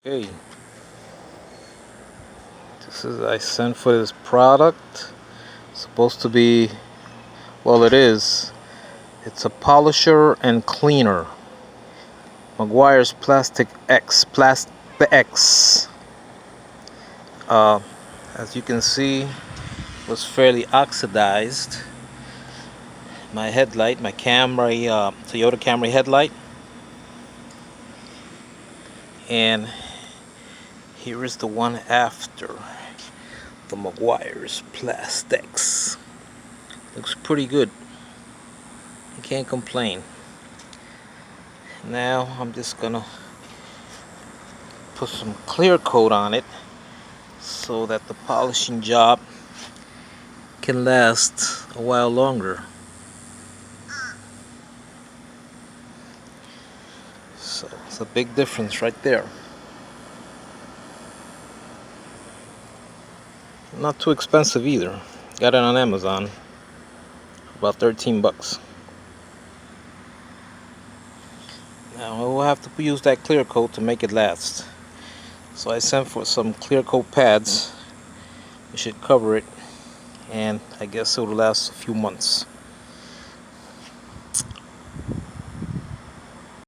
Hey, this is I sent for this product. Supposed to be, well, it is. It's a polisher and cleaner. Meguiar's Plastic X. Uh, as you can see, was fairly oxidized. My headlight, my Camry, Toyota Camry headlight, and here is the one after. The Meguiar's Plastics. Looks pretty good. You can't complain. Now I'm just gonna put some clear coat on it so that the polishing job can last a while longer. So it's a big difference right there. Not too expensive either. Got it on Amazon. About 13 bucks. Now we'll have to use that clear coat to make it last. So I sent for some clear coat pads. It should cover it, and I guess it will last a few months.